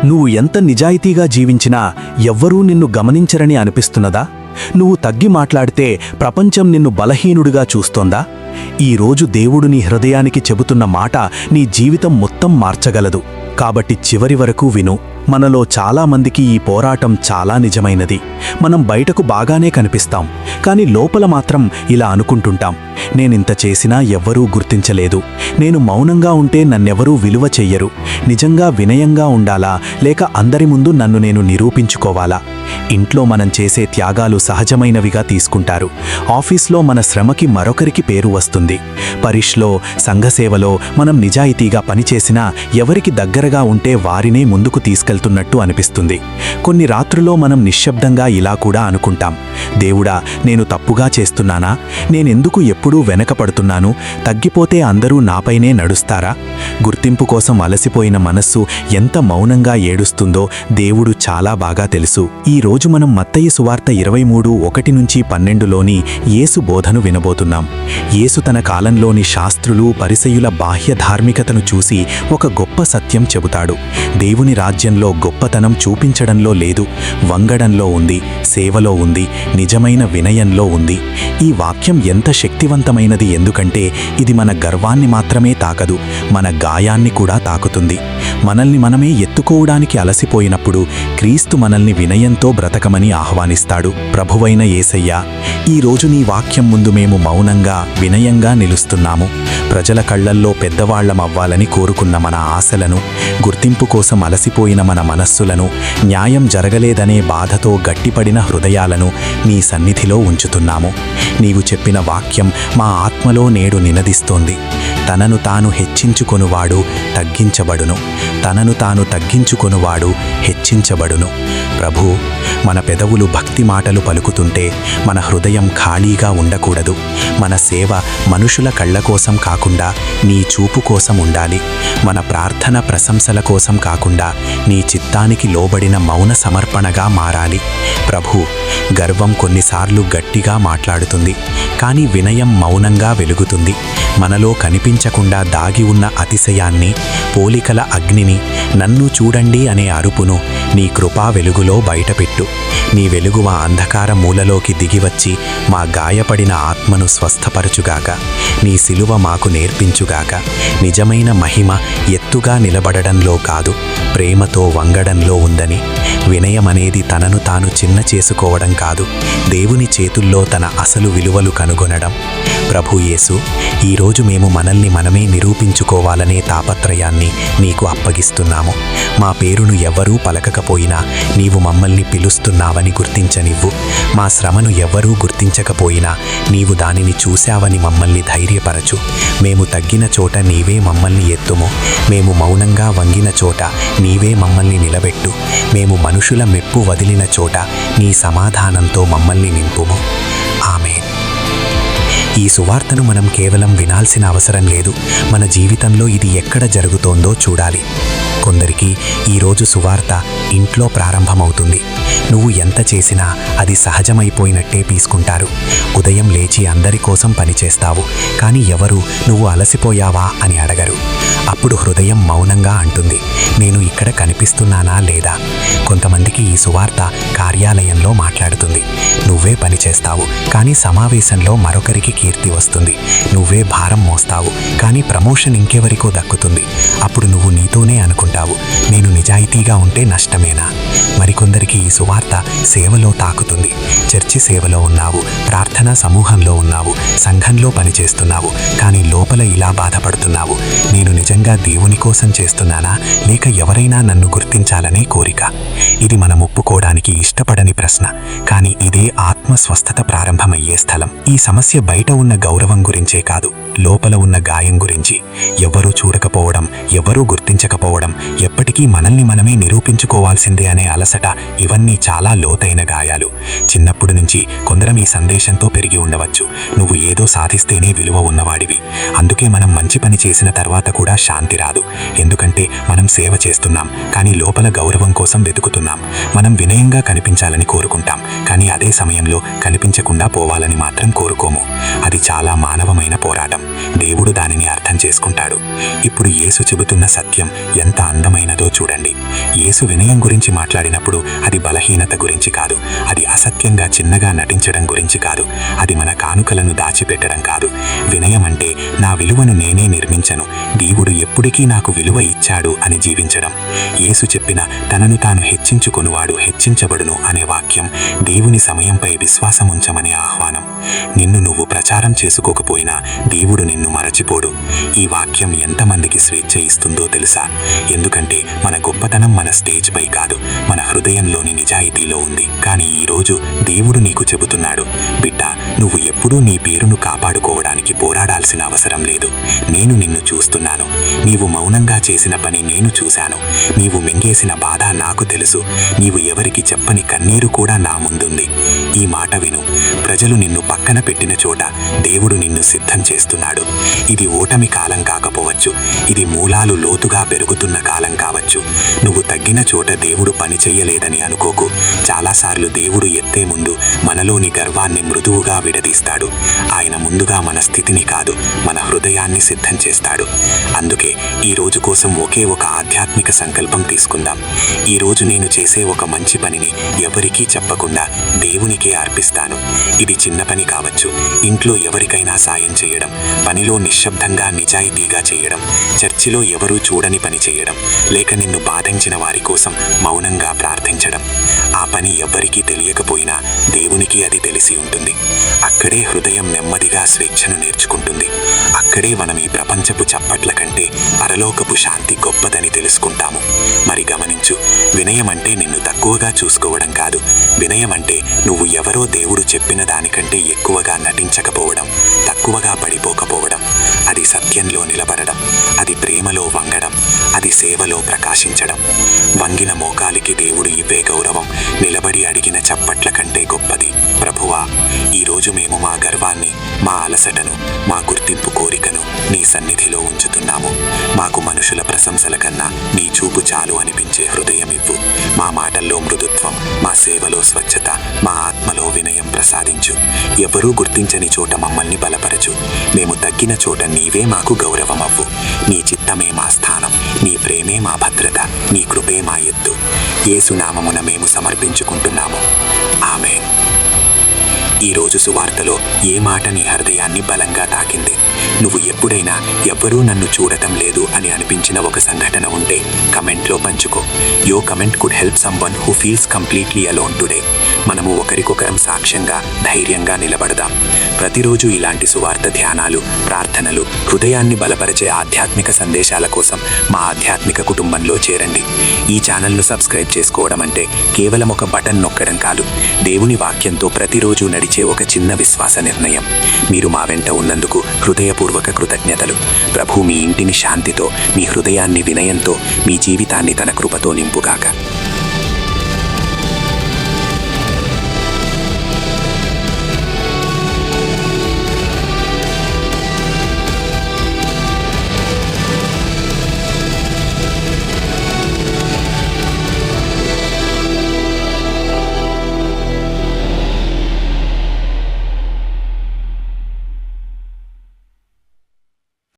నువ్వు ఎంత నిజాయితీగా జీవించినా ఎవ్వరూ నిన్ను గమనించరని అనిపిస్తున్నదా? నువ్వు తగ్గి మాట్లాడితే ప్రపంచం నిన్ను బలహీనుడిగా చూస్తోందా? ఈరోజు దేవుడు నీ హృదయానికి చెబుతున్న మాట నీ జీవితం మొత్తం మార్చగలదు. కాబట్టి చివరి వరకు విను. మనలో చాలామందికి ఈ పోరాటం చాలా నిజమైనది. మనం బయటకు బాగానే కనిపిస్తాం, కానీ లోపల మాత్రం ఇలా అనుకుంటుంటాం, నేనింత చేసినా ఎవ్వరూ గుర్తించలేదు, నేను మౌనంగా ఉంటే నన్నెవరూ విలువ చెయ్యరు, నిజంగా వినయంగా ఉండాలా లేక అందరి ముందు నన్ను నేను నిరూపించుకోవాలా? ఇంట్లో మనం చేసే త్యాగాలు సహజమైనవిగా తీసుకుంటారు. ఆఫీస్లో మన శ్రమకి మరొకరికి పేరు వస్తుంది. పరీక్షలో, సంఘసేవలో మనం నిజాయితీగా పనిచేసినా ఎవరికి దగ్గరగా ఉంటే వారినే ముందుకు తీసుకెళ్తున్నట్టు అనిపిస్తుంది. కొన్ని రాత్రుల్లో మనం నిశ్శబ్దంగా ఇలా కూడా అనుకుంటాం, దేవుడా, నేను తప్పుగా చేస్తున్నానా? నేనెందుకు ఎప్పుడూ వెనకపడుతున్నాను? తగ్గిపోతే అందరూ నాపైనే నడుస్తారా? గుర్తింపు కోసం అలసిపోయిన మనస్సు ఎంత మౌనంగా ఏడుస్తుందో దేవుడు చాలా బాగా తెలుసు. ఈ రోజు మనం మత్తయి సువార్త 23:1-12లోని యేసు బోధను వినబోతున్నాం. యేసు తన కాలంలోని శాస్త్రులు, పరిసయ్యుల బాహ్య ధార్మికతను చూసి ఒక గొప్ప సత్యం చెబుతాడు. దేవుని రాజ్యంలో గొప్పతనం చూపించడంలో లేదు, వంగడంలో ఉంది, సేవలో ఉంది, నిజమైన వినయంలో ఉంది. ఈ వాక్యం ఎంత శక్తివంతమైనది! ఎందుకంటే ఇది మన గర్వాన్ని మాత్రమే తాకదు, మన గాయాన్ని కూడా తాకుతుంది. మనల్ని మనమే ఎత్తుకోవడానికి అలసిపోయినప్పుడు క్రీస్తు మనల్ని వినయంతో బ్రతకమని ఆహ్వానిస్తాడు. ప్రభువైన యేసయ్యా, ఈరోజు నీ వాక్యం ముందు మేము మౌనంగా, వినయంగా నిలుస్తున్నాము. ప్రజల కళ్లల్లో పెద్దవాళ్లమవ్వాలని కోరుకున్న మన ఆశలను, గుర్తింపు కోసం అలసిపోయిన మన మనస్సులను, న్యాయం జరగలేదనే బాధతో గట్టిపడిన హృదయాలను నీ సన్నిధిలో ఉంచుతున్నాము. నీవు చెప్పిన వాక్యం మా ఆత్మలో నేడు నినదిస్తోంది. తనను తాను హెచ్చించుకొనువాడు తగ్గించబడును, తనను తాను తగ్గించుకొనువాడు హెచ్చించబడును. ప్రభూ, మన పెదవులు భక్తి మాటలు పలుకుతుంటే మన హృదయం ఖాళీగా ఉండకూడదు. మన సేవ మనుషుల కళ్ళ కోసం కాకుండా నీ చూపు కోసం ఉండాలి. మన ప్రార్థన ప్రశంసల కోసం కాకుండా నీ చిత్తానికి లోబడిన మౌన సమర్పణగా మారాలి. ప్రభూ, గర్వం కొన్నిసార్లు గట్టిగా మాట్లాడుతుంది, కానీ వినయం మౌనంగా వెలుగుతుంది. మనలో కనిపించకుండా దాగి ఉన్న అతిశయాన్ని, పోలికల అగ్నిని, నన్ను చూడండి అనే అరుపును నీ కృపా వెలుగులో బయటపెట్టు. నీ వెలుగు మా అంధకార మూలలోకి దిగివచ్చి మా గాయపడిన ఆత్మను స్వస్థపరచుగాక. నీ సిలువ మాకు నేర్పించుగాక. నిజమైన మహిమ ఎత్తుగా నిలబడడంలో కాదు, ప్రేమతో వంగడంలో ఉందని. వినయమనేది తనను తాను చిన్న చేసుకోవడం కాదు, దేవుని చేతుల్లో తన అసలు విలువలు కనుగొనడం. ప్రభు యేసు, ఈరోజు మేము మనల్ని మనమే నిరూపించుకోవాలనే తాపత్రయాన్ని నీకు అప్పగిస్తున్నాము. మా పేరును ఎవ్వరూ పలకకపోయినా నీవు మమ్మల్ని పిలుస్తున్నావని గుర్తించనివ్వు. మా శ్రమను ఎవ్వరూ గుర్తించకపోయినా నీవు దానిని చూశావని మమ్మల్ని ధైర్యపరచు. మేము తగ్గిన చోట నీవే మమ్మల్ని ఎత్తుము. మేము మౌనంగా వంగిన చోట నీవే మమ్మల్ని నిలబెట్టు. మేము మనుషుల మెప్పు వదిలిన చోట నీ సమాధానంతో మమ్మల్ని నింపుము. ఆమేన్. ఈ సువార్తను మనం కేవలం వినాల్సిన అవసరం లేదు, మన జీవితంలో ఇది ఎక్కడ జరుగుతోందో చూడాలి. కొందరికి ఈరోజు సువార్త ఇంట్లో ప్రారంభమవుతుంది. నువ్వు ఎంత చేసినా అది సహజమైపోయినట్టే తీసుకుంటారు. ఉదయం లేచి అందరి కోసం పనిచేస్తావు, కానీ ఎవరు నువ్వు అలసిపోయావా అని అడగరు. అప్పుడు హృదయం మౌనంగా అంటుంది, నేను ఇక్కడ కనిపిస్తున్నానా లేదా? కొంతమందికి ఈ సువార్త కార్యాలయంలో మాట్లాడుతుంది. నువ్వే పనిచేస్తావు, కానీ సమావేశంలో మరొకరికి కీర్తి వస్తుంది. నువ్వే భారం మోస్తావు, కానీ ప్రమోషన్ ఇంకెవరికో దక్కుతుంది. అప్పుడు నువ్వు నీతోనే అనుకుంటావు, నేను నిజాయితీగా ఉంటే నష్టమేనా? మరికొందరికి ఈ సువార్త సేవలో తాకుతుంది. చర్చి సేవలో ఉన్నావు, ప్రార్థనా సమూహంలో ఉన్నావు, సంఘంలో పనిచేస్తున్నావు, కానీ లోపల ఇలా బాధపడుతున్నావు, నేను నిజంగా దేవుని కోసం చేస్తున్నానా లేక ఎవరైనా నన్ను గుర్తించాలనే కోరిక? ఇది మనం ఒప్పుకోవడానికి ఇష్టపడని ప్రశ్న, కానీ ఇదే ఆత్మ స్వస్థత ప్రారంభమయ్యే స్థలం. ఈ సమస్య బయట ఉన్న గౌరవం గురించే కాదు, లోపల ఉన్న గాయం గురించి. ఎవరూ చూడకపోవడం, ఎవరూ గుర్తించకపోవడం, ఎప్పటికీ మనల్ని మనమే నిరూపించుకోవాల్సిందే అనే అలసట, ఇవన్నీ చాలా లోతైన గాయాలు. చిన్నప్పుడు నుంచి కొందరం ఈ సందేశంతో పెరిగి ఉండవచ్చు, నువ్వు ఏదో సాధిస్తేనే విలువ ఉన్నవాడివి. అందుకే మనం మంచి పని చేసిన తర్వాత కూడా శాంతి రాదు. ఎందుకంటే మనం సేవ చేస్తున్నాం, కానీ లోపల గౌరవం కోసం వెతుకుతున్నాం. మనం వినయంగా కనిపించాలని కోరుకుంటాం, కానీ అదే సమయంలో కనిపించకుండా పోవాలని మాత్రం కోరుకోము. అది చాలా మానవమైన పోరాటం. దేవుడు దానిని అర్థం చేసుకుంటాడు. ఇప్పుడు యేసు చెబుతున్న సత్యం ఎంత అందమైనదో చూడండి. యేసు వినయం గురించి మాట్లాడినప్పుడు అది బలహీనత గురించి కాదు, అది అసత్యంగా చిన్నగా నటించడం గురించి కాదు, అది మన కానుకలను దాచిపెట్టడం కాదు. వినయం అంటే నా విలువను నేనే నిర్మించను, దేవుడు ఎప్పటికీ నాకు విలువ ఇచ్చాడు అని జీవించడం. యేసు చెప్పిన తనను తాను హెచ్చించుకొనువాడు హెచ్చించబడును అనే వాక్యం దేవుని సమయంపై విశ్వాసం ఉంచమనే ఆహ్వానం. నిన్ను నువ్వు ప్రచారం చేసుకోకపోయినా దేవుడు నిన్ను మరచిపోడు. ఈ వాక్యం ఎంతమందికి స్వేచ్ఛ ఇస్తుందో తెలుసా? ఎందుకంటే మన గొప్పతనం మన స్టేజ్ పై కాదు, మన హృదయంలోని నిజాయితీలో ఉంది. కానీ ఈరోజు దేవుడు నీకు చెబుతున్నాడు, బిడ్డ, నువ్వు ఎప్పుడూ నీ పేరును కాపాడుకోవడానికి పోరాడాల్సిన అవసరం లేదు. నేను నిన్ను చూస్తున్నాను. నీవు మౌనంగా చేసిన పని నేను చూశాను. నీవు మింగేసిన బాధ నాకు తెలుసు. నీవు ఎవరికి చెప్పని కన్నీరు కూడా నా ముందుంది. ఈ మాట విను. ప్రజలు నిన్ను పక్కన పెట్టిన చోట దేవుడు నిన్ను సిద్ధం చేస్తున్నాడు. ఇది ఓటమి కాలం కాకపోవచ్చు, ఇది మూలాలు లోతుగా పెరుగుతున్న కాలం కావచ్చు. నువ్వు తగ్గిన చోట దేవుడు పని చెయ్యలేదని అనుకోకు. చాలాసార్లు దేవుడు ఎత్తే ముందు మనలోని గర్వాన్ని మృదువుగా విడదీస్తాడు. ఆయన ముందుగా మన స్థితిని కాదు, మన హృదయాన్ని సిద్ధం చేస్తాడు. అందుకే ఈ రోజు కోసం ఒకే ఒక ఆధ్యాత్మిక సంకల్పం తీసుకుందాం. ఈరోజు నేను చేసే ఒక మంచి పనిని ఎవరికీ చెప్పకుండా దేవునికే అర్పిస్తాను. ఇది చిన్న పని కావచ్చు, ఇంట్లో ఎవరికైనా సాయం చేయడం, పనిలో నిశ్శబ్దంగా నిజాయితీగా చేయడం, చర్చిలో ఎవరూ చూడని పని చేయడం, లేక నిన్ను బాధించిన వారి కోసం మౌనంగా ప్రార్థించడం. ఆ పని ఎవ్వరికీ తెలియకపోయినా దేవునికి అది తెలిసి ఉంటుంది. అక్కడే హృదయం నెమ్మదిగా స్వేచ్ఛను నేర్చుకుంటుంది. అక్కడే మనం ఈ ప్రపంచపు చప్పట్ల కంటే పరలోకపు శాంతి గొప్పదని తెలుసుకుంటాము. మరి గమనించు, వినయం అంటే నిన్ను తక్కువగా చూసుకోవడం కాదు. వినయం అంటే నువ్వు ఎవరో దేవుడు చెప్పిన దానికంటే ఎక్కువగా నటించకపోవడం, తక్కువగా పడిపోకపోవడం. అది సత్యంలో నిలబడడం, అది ప్రేమలో వంగడం, అది సేవలో ప్రకాశించడం. వంగిన మోకాలికి దేవుడు ఇవ్వే గౌరవం నిలబడి అడిగిన చప్పట్ల కంటే గొప్పది. ప్రభువా, ఈరోజు మేము మా గర్వాన్ని, మా అలసటను, మా గుర్తింపు కోరికను నీ సన్నిధిలో ఉంచుతున్నాము. మాకు మనుషుల ప్రశంసల కన్నా నీ చూపు చాలు అనిపించే హృదయం ఇవ్వు. మా మాటల్లో మృదుత్వం, మా సేవలో స్వచ్ఛత, మా ఆత్మలో వినయం ప్రసాదించు. ఎవరూ గుర్తించని చోట మమ్మల్ని బలపరచు. మేము తగ్గిన చోట నీవే మాకు గౌరవమవ్వు. నీ చిత్తమే మా స్థానం, నీ ప్రేమే మా భద్రత, నీ కృపే మా ఎత్తు. యేసు నామమున మేము సమర్పించుకుంటున్నాము. ఆమేన్. ఈరోజు సువార్తలో ఏ మాట నీ హృదయాన్ని బలంగా తాకింది? నువ్వు ఎప్పుడైనా ఎవ్వరూ నన్ను చూడటం లేదు అని అనిపించిన ఒక సంఘటన ఉంటే కమెంట్లో పంచుకో. Your comment could help someone who feels completely alone today. మనము ఒకరికొకరం సాక్ష్యంగా, ధైర్యంగా నిలబడదాం. ప్రతిరోజు ఇలాంటి సువార్త ధ్యానాలు, ప్రార్థనలు, హృదయాన్ని బలపరిచే ఆధ్యాత్మిక సందేశాల కోసం మా ఆధ్యాత్మిక కుటుంబంలో చేరండి. ఈ ఛానల్ను సబ్స్క్రైబ్ చేసుకోవడం అంటే కేవలం ఒక బటన్ నొక్కడం కాదు, దేవుని వాక్యంతో ప్రతిరోజు నడిచే ఒక చిన్న విశ్వాస నిర్ణయం. మీరు మా వెంట ఉన్నందుకు హృదయపూర్వక కృతజ్ఞతలు. ప్రభు మీ ఇంటిని శాంతితో, మీ హృదయాన్ని వినయంతో, మీ జీవితాన్ని తన కృపతో నింపుగాక.